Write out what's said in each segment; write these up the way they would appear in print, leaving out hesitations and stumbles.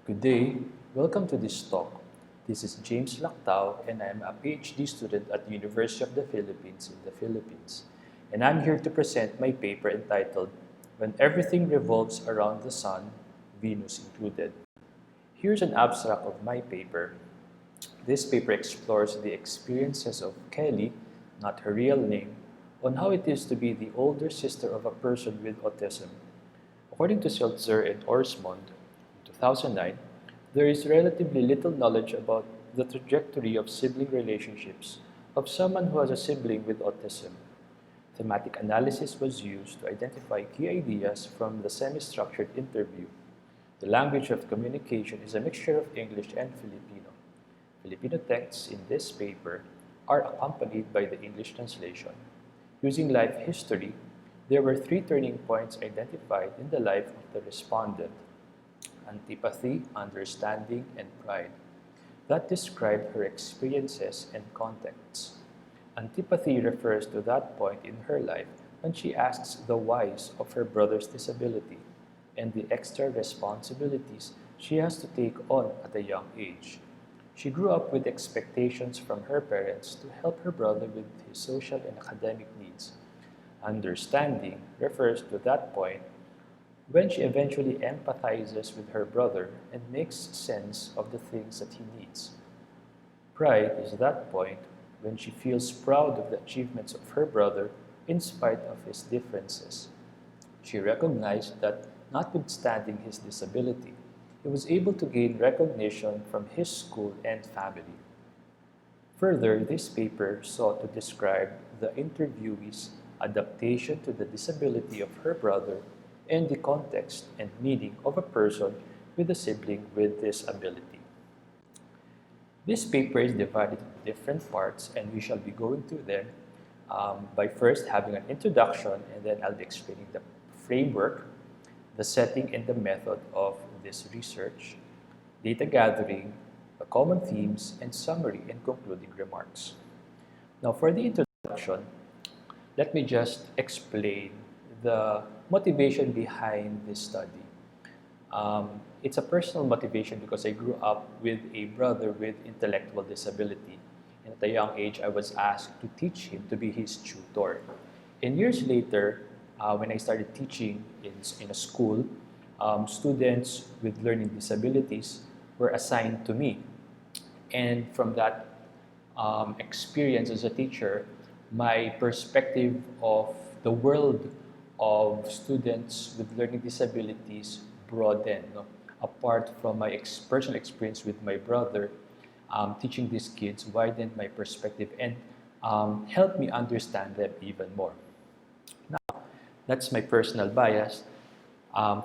Good day. Welcome to this talk. This is James Lactao and I am a PhD student at the University of the Philippines in the Philippines. And I'm here to present my paper entitled When Everything Revolves Around the Sun, Venus Included. Here's an abstract of my paper. This paper explores the experiences of Kelly, not her real name, on how it is to be the older sister of a person with autism. According to Seltzer and Orsmond, in 2009, there is relatively little knowledge about the trajectory of sibling relationships of someone who has a sibling with autism. Thematic analysis was used to identify key ideas from the semi-structured interview. The language of communication is a mixture of English and Filipino. Filipino texts in this paper are accompanied by the English translation. Using life history, there were three turning points identified in the life of the respondent: antipathy, understanding, and pride, that describe her experiences and contexts. Antipathy refers to that point in her life when she asks the whys of her brother's disability and the extra responsibilities she has to take on at a young age. She grew up with expectations from her parents to help her brother with his social and academic needs. Understanding refers to that point when she eventually empathizes with her brother and makes sense of the things that he needs. Pride is that point when she feels proud of the achievements of her brother in spite of his differences. She recognized that, notwithstanding his disability, he was able to gain recognition from his school and family. Further, this paper sought to describe the interviewee's adaptation to the disability of her brother and the context and meaning of a person with a sibling with this ability. This paper is divided into different parts and we shall be going through them by first having an introduction, and then I'll be explaining the framework, the setting and the method of this research, data gathering, the common themes, and summary and concluding remarks. Now for the introduction, let me just explain the motivation behind this study. It's a personal motivation because I grew up with a brother with intellectual disability. And at a young age, I was asked to teach him, to be his tutor. And years later, when I started teaching in a school, students with learning disabilities were assigned to me. And from that experience as a teacher, my perspective of the world of students with learning disabilities broadened. No? Apart from my personal experience with my brother, teaching these kids widened my perspective and helped me understand them even more. Now, that's my personal bias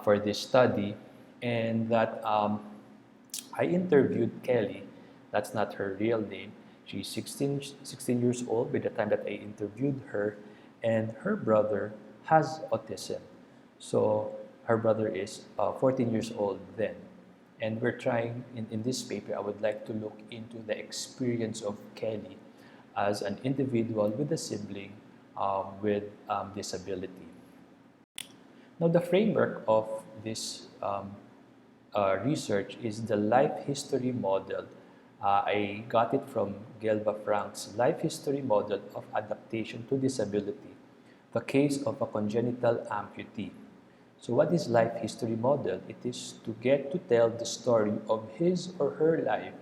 for this study, and that I interviewed Kelly. That's not her real name. She's 16 years old by the time that I interviewed her, and her brother has autism. So her brother is 14 years old then. And we're trying, in this paper, I would like to look into the experience of Kelly as an individual with a sibling with disability. Now the framework of this research is the life history model. I got it from Gelba Frank's life history model of adaptation to disability, the case of a congenital amputee. So what is life history model? It is to get to tell the story of his or her life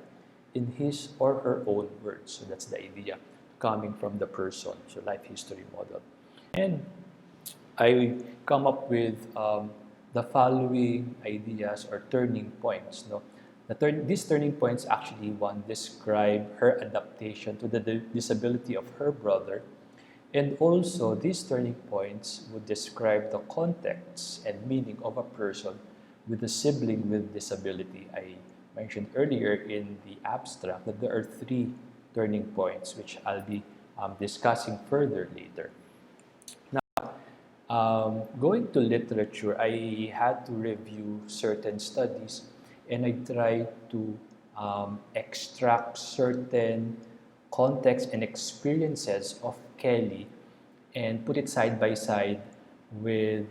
in his or her own words. So that's the idea coming from the person. So life history model. And I come up with the following ideas or turning points. No? These turning points actually, one, describe her adaptation to the disability of her brother. And also, these turning points would describe the context and meaning of a person with a sibling with disability. I mentioned earlier in the abstract that there are three turning points, which I'll be discussing further later. Going to literature, I had to review certain studies and I tried to extract certain context and experiences of Kelly and put it side by side with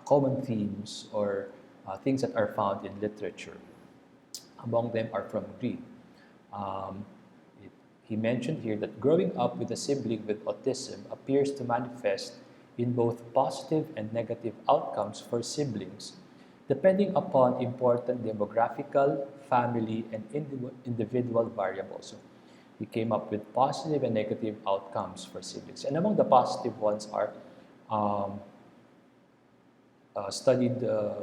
common themes or things that are found in literature. Among them are from Greek. Um, he mentioned here that growing up with a sibling with autism appears to manifest in both positive and negative outcomes for siblings, depending upon important demographical, family, and individual variables. So he came up with positive and negative outcomes for siblings. And among the positive ones are um, studied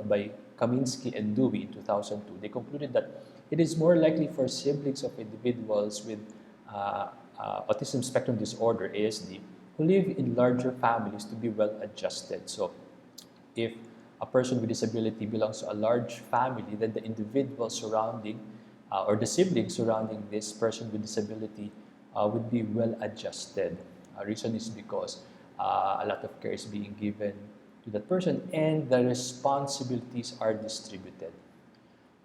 by Kaminsky and Dewey in 2002. They concluded that it is more likely for siblings of individuals with autism spectrum disorder, ASD, who live in larger families to be well adjusted. So if a person with disability belongs to a large family, then the individual surrounding or the siblings surrounding this person with disability would be well adjusted. Reason is because a lot of care is being given to that person and the responsibilities are distributed.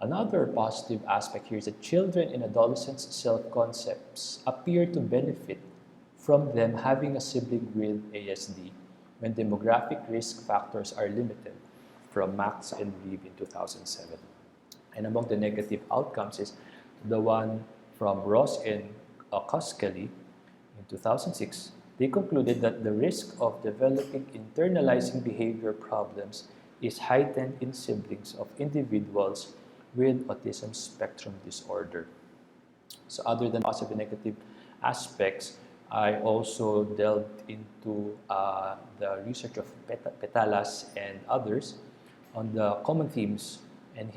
Another positive aspect here is that children and adolescents' self-concepts appear to benefit from them having a sibling with ASD when demographic risk factors are limited, from Max and Reeve in 2007. And among the negative outcomes is the one from Ross and Koskeli in 2006. They concluded that the risk of developing internalizing behavior problems is heightened in siblings of individuals with autism spectrum disorder. So other than positive and negative aspects, I also delved into the research of Petalas and others on the common themes, and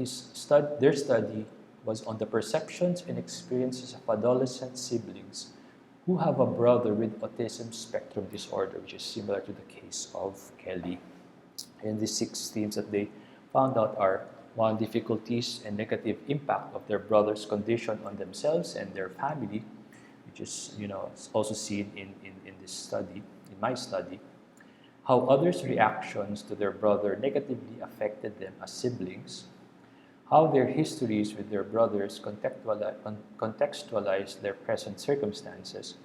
their study was on the perceptions and experiences of adolescent siblings who have a brother with autism spectrum disorder, which is similar to the case of Kelly. And the 6 themes that they found out are: 1, difficulties and negative impact of their brother's condition on themselves and their family, which is also seen in this study, in my study. How others' reactions to their brother negatively affected them as siblings. How their histories with their brothers contextualize their present circumstances.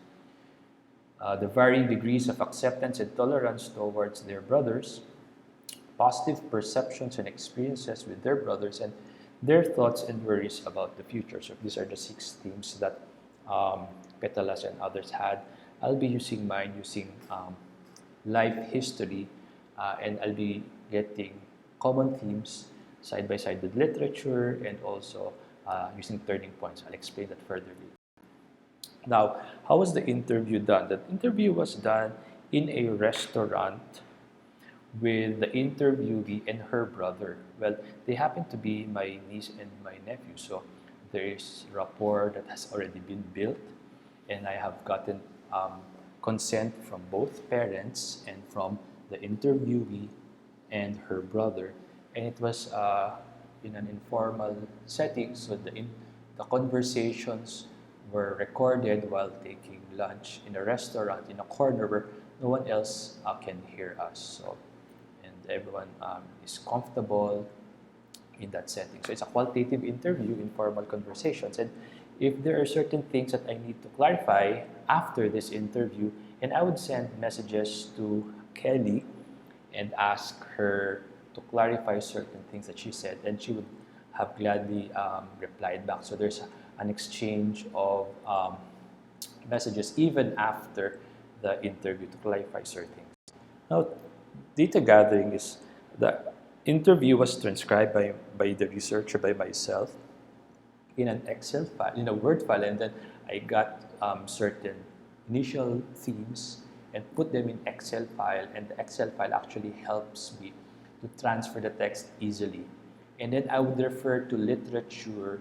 The varying degrees of acceptance and tolerance towards their brothers. Positive perceptions and experiences with their brothers, and their thoughts and worries about the future. So these are the 6 themes that Petalas and others had. I'll be using mine using life history, and I'll be getting common themes side by side with literature and also using turning points. I'll explain that further later. Now, how was the interview done? The interview was done in a restaurant with the interviewee and her brother. Well, they happen to be my niece and my nephew, so there is rapport that has already been built, and I have gotten consent from both parents and from the interviewee and her brother, and it was in an informal setting, so the conversations were recorded while taking lunch in a restaurant in a corner where no one else can hear us. So, and everyone is comfortable in that setting. So it's a qualitative interview, informal conversations. And if there are certain things that I need to clarify after this interview, and I would send messages to Kelly and ask her to clarify certain things that she said, and she would have gladly replied back. So there's an exchange of messages even after the interview to clarify certain things. Now, data gathering is the interview was transcribed by the researcher, by myself, in an Excel file, in a Word file, and then I got certain initial themes and put them in Excel file, and the Excel file actually helps me to transfer the text easily. And then I would refer to literature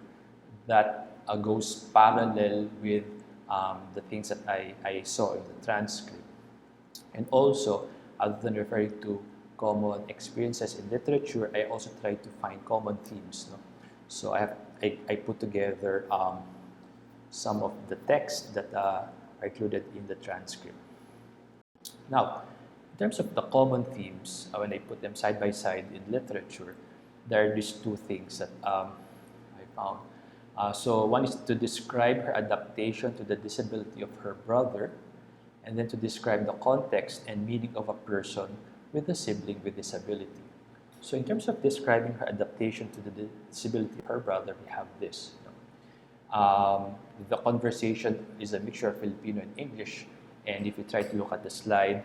that goes parallel with the things that I saw in the transcript. And also, other than referring to common experiences in literature, I also try to find common themes. No? So I put together some of the text that are included in the transcript. Now, in terms of the common themes, when I put them side by side in literature, there are these 2 things that I found. So one is to describe her adaptation to the disability of her brother, and then to describe the context and meaning of a person with a sibling with disability. So in terms of describing her adaptation to the disability of her brother, we have this. The conversation is a mixture of Filipino and English. And if you try to look at the slide,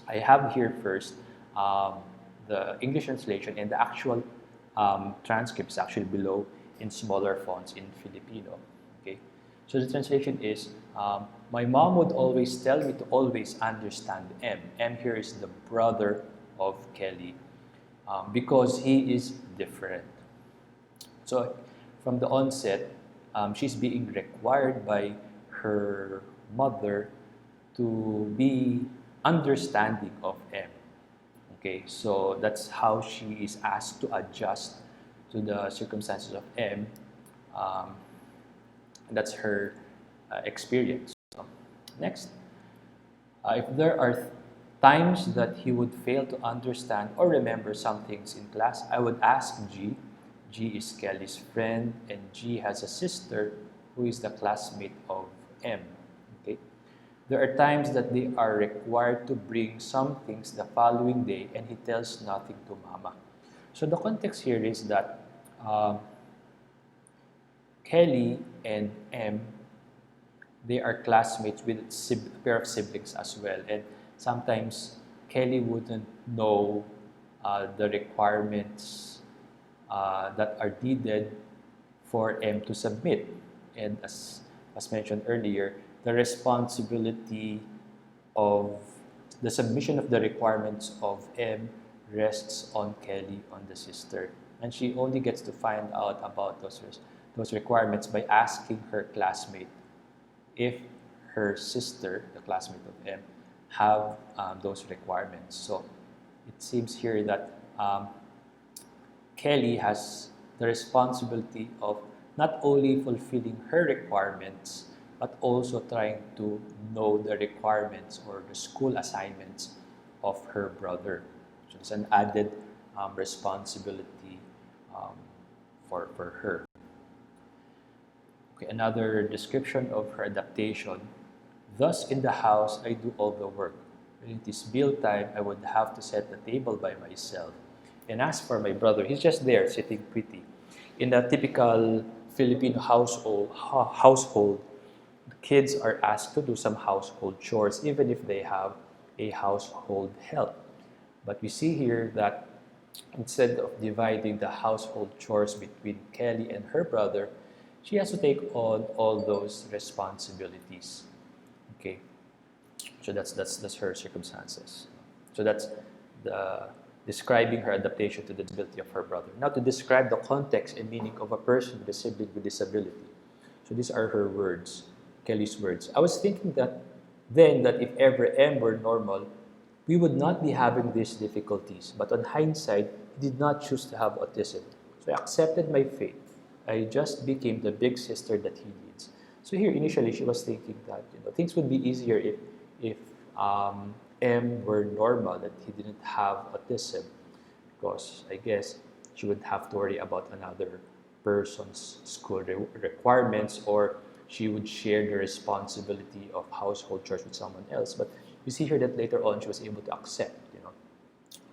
I have here first the English translation, and the actual transcript is actually below in smaller fonts in Filipino. Okay, so the translation is, my mom would always tell me to always understand M. M here is the brother of Kelly, because he is different. So from the onset, she's being required by her mother to be understanding of M. Okay, so that's how she is asked to adjust to the circumstances of M. Um, that's her experience. So, next, if there are times that he would fail to understand or remember some things in class, I would ask G. G is Kelly's friend, and G has a sister who is the classmate of M. Okay? There are times that they are required to bring some things the following day, and he tells nothing to Mama. So the context here is that Kelly and M, they are classmates with a pair of siblings as well, and sometimes Kelly wouldn't know the requirements that are needed for M to submit. And as mentioned earlier, the responsibility of the submission of the requirements of M rests on Kelly, on the sister. And she only gets to find out about those requirements by asking her classmate if her sister, the classmate of M, have those requirements. So it seems here that Kelly has the responsibility of not only fulfilling her requirements, but also trying to know the requirements or the school assignments of her brother. So it's an added responsibility for her. Okay, another description of her adaptation. Thus, in the house, I do all the work. When it is meal time, I would have to set the table by myself. And as for my brother, he's just there, sitting pretty. In a typical Filipino household, the kids are asked to do some household chores, even if they have a household help. But we see here that instead of dividing the household chores between Kelly and her brother, she has to take on all those responsibilities. Okay, so that's her circumstances. So that's the describing her adaptation to the disability of her brother. Now to describe the context and meaning of a person with a sibling with disability. So these are her words, Kelly's words. I was thinking that then that if ever M were normal, we would not be having these difficulties. But on hindsight, he did not choose to have autism. So I accepted my fate. I just became the big sister that he needs. So here, initially, she was thinking that things would be easier if M were normal, that he didn't have autism, because I guess she would have to worry about another person's school requirements, or she would share the responsibility of household chores with someone else. But you see here that later on she was able to accept,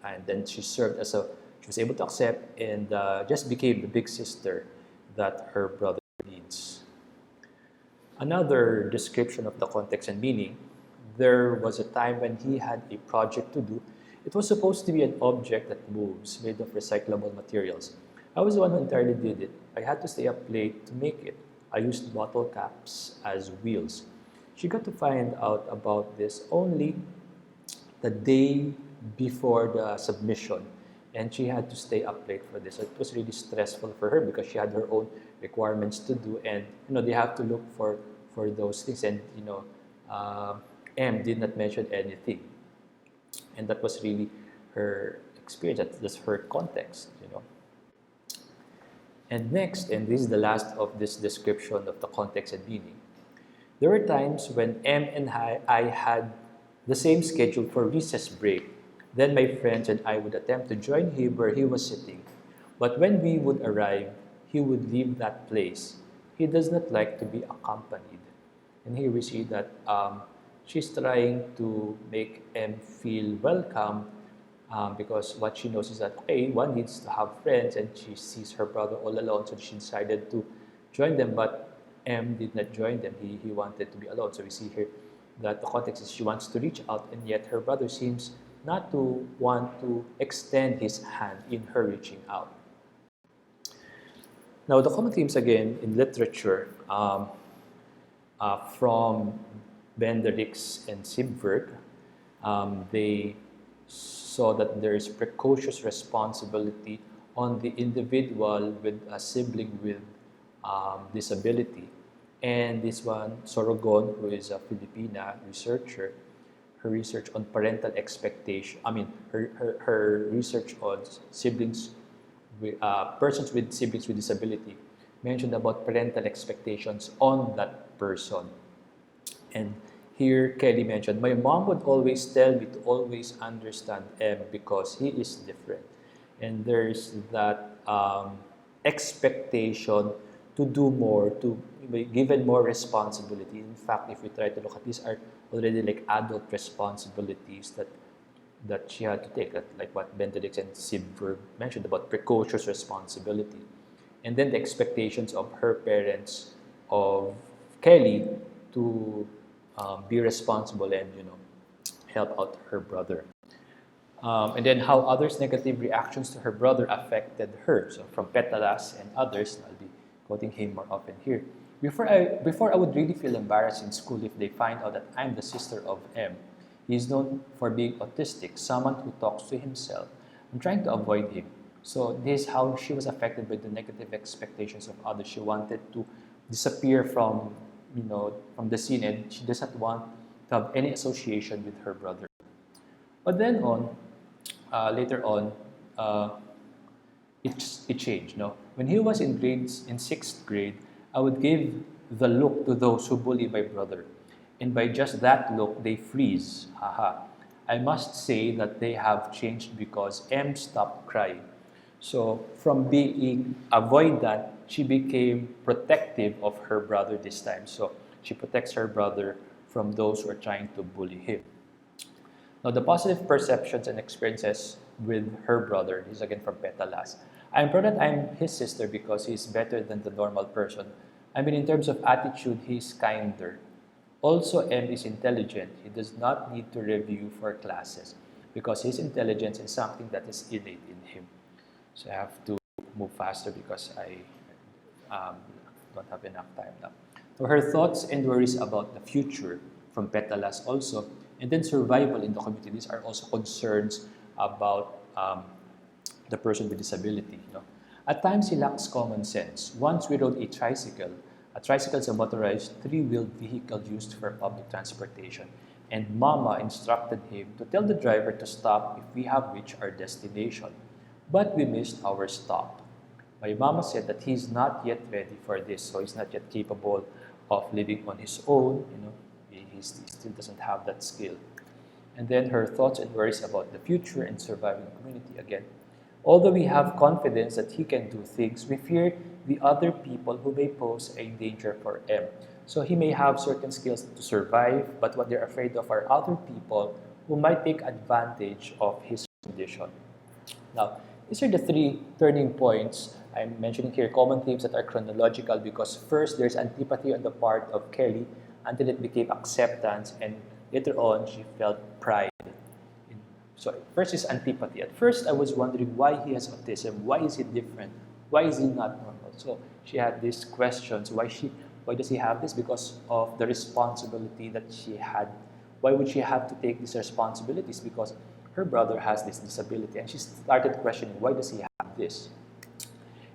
and then she was able to accept and just became the big sister that her brother needs. Another description of the context and meaning. There was a time when he had a project to do. It was supposed to be an object that moves, made of recyclable materials. I was the one who entirely did it. I had to stay up late to make it. I used bottle caps as wheels. She got to find out about this only the day before the submission, and she had to stay up late for this. So it was really stressful for her because she had her own requirements to do, and they have to look for those things. And M did not mention anything, and that was really her experience. That's her context. And next, and this is the last of this description of the context and meaning. There were times when M and I had the same schedule for recess break. Then my friends and I would attempt to join him where he was sitting. But when we would arrive, he would leave that place. He does not like to be accompanied. And here we see that she's trying to make M feel welcome because what she knows is that, okay, one needs to have friends, and she sees her brother all alone, so she decided to join them, but M did not join them. He wanted to be alone. So we see here that the context is she wants to reach out, and yet her brother seems not to want to extend his hand in her reaching out. Now, the common themes again in literature from Benedict's and Sibberg, they saw that there is precocious responsibility on the individual with a sibling with disability. And this one, Sorogon, who is a Filipina researcher, her research on parental expectation, her research on siblings, persons with siblings with disability, mentioned about parental expectations on that person. And here Kelly mentioned, my mom would always tell me to always understand M because he is different. And there's that expectation to do more, to be given more responsibility. In fact, if we try to look at these are already like adult responsibilities that she had to take, like what Benedict and Sibberg mentioned about precocious responsibility. And then the expectations of her parents, of Kelly, to be responsible and help out her brother. And then how others' negative reactions to her brother affected her. So from Petalas and others, I'll be quoting him more often here. Before I would really feel embarrassed in school if they find out that I'm the sister of M. He is known for being autistic, someone who talks to himself. I'm trying to avoid him. So this is how she was affected by the negative expectations of others. She wanted to disappear from the scene, and she doesn't want to have any association with her brother. But then later on, it changed. No, when he was in sixth grade, I would give the look to those who bully my brother, and by just that look, they freeze. Haha. I must say that they have changed because M stopped crying. So from being avoidant, she became protective of her brother this time. So she protects her brother from those who are trying to bully him. Now, the positive perceptions and experiences with her brother, this is again from Petalas. I'm proud that I'm his sister because he's better than the normal person. I mean, in terms of attitude, he's kinder. Also, M is intelligent. He does not need to review for classes because his intelligence is something that is innate in him. So I have to move faster because I don't have enough time now. So her thoughts and worries about the future from Petalas also, and then survival in the community. These are also concerns about the person with disability. At times he lacks common sense. Once we rode a tricycle. A tricycle is a motorized three-wheeled vehicle used for public transportation, and Mama instructed him to tell the driver to stop if we have reached our destination. But we missed our stop. My mama said that he's not yet ready for this, so he's not yet capable of living on his own. He still doesn't have that skill. And then her thoughts and worries about the future and surviving the community again. Although we have confidence that he can do things, we fear the other people who may pose a danger for M. So he may have certain skills to survive, but what they're afraid of are other people who might take advantage of his condition. Now, these are the three turning points I'm mentioning here, common themes that are chronological because first there's antipathy on the part of Kelly until it became acceptance, and later on she felt pride. So first is antipathy. At first I was wondering why he has autism, why is he different, why is he not normal? So she had these questions, why does he have this? Because of the responsibility that she had. Why would she have to take these responsibilities? Because her brother has this disability, and she started questioning, why does he have this?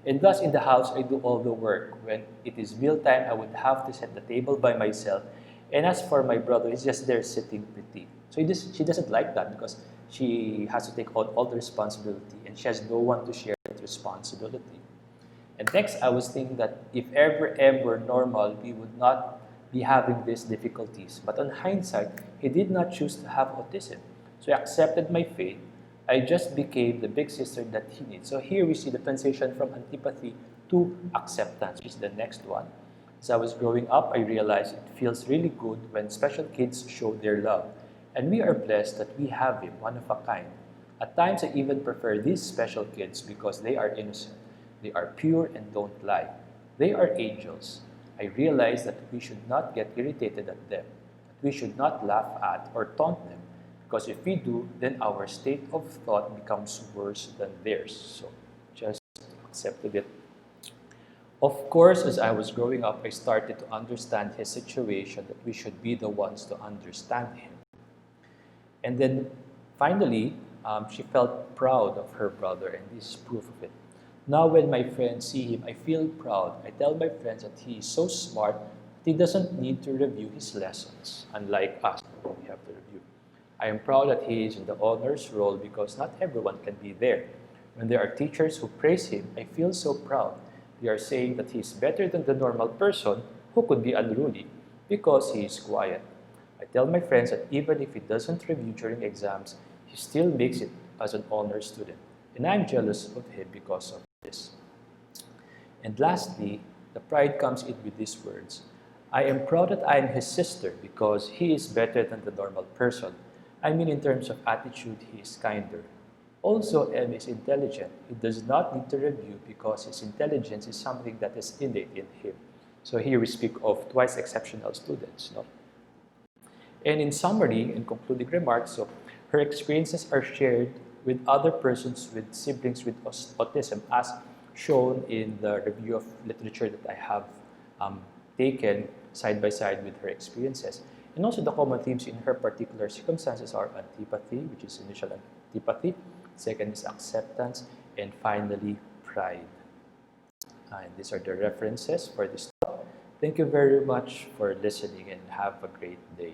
And thus in the house, I do all the work. When it is mealtime, I would have to set the table by myself. And as for my brother, he's just there sitting pretty. So she doesn't like that because she has to take on all the responsibility, and she has no one to share that responsibility. And next, I was thinking that if ever M were normal, we would not be having these difficulties. But on hindsight, he did not choose to have autism. So I accepted my fate. I just became the big sister that he needs. So here we see the transition from antipathy to acceptance, which is the next one. As I was growing up, I realized it feels really good when special kids show their love. And we are blessed that we have him, one of a kind. At times, I even prefer these special kids because they are innocent. They are pure and don't lie. They are angels. I realize that we should not get irritated at them, that we should not laugh at or taunt them, because if we do, then our state of thought becomes worse than theirs. So just accept it. Of course, as I was growing up, I started to understand his situation, that we should be the ones to understand him. And then finally, she felt proud of her brother, and this is proof of it. Now, when my friends see him, I feel proud. I tell my friends that he is so smart that he doesn't need to review his lessons, unlike us, when we have to review. I am proud that he is in the honors roll because not everyone can be there. When there are teachers who praise him, I feel so proud. They are saying that he is better than the normal person who could be unruly because he is quiet. I tell my friends that even if he doesn't review during exams, he still makes it as an honor student. And I'm jealous of him because of this. And lastly, the pride comes in with these words. I am proud that I am his sister because he is better than the normal person. I mean, in terms of attitude, he is kinder. Also, M is intelligent. He does not need to review because his intelligence is something that is innate in him. So here we speak of twice exceptional students. No? And in summary and concluding remarks, so her experiences are shared with other persons with siblings with autism, as shown in the review of literature that I have taken side by side with her experiences. And also the common themes in her particular circumstances are antipathy, which is initial antipathy, second is acceptance, and finally pride. And these are the references for this talk. Thank you very much for listening and have a great day.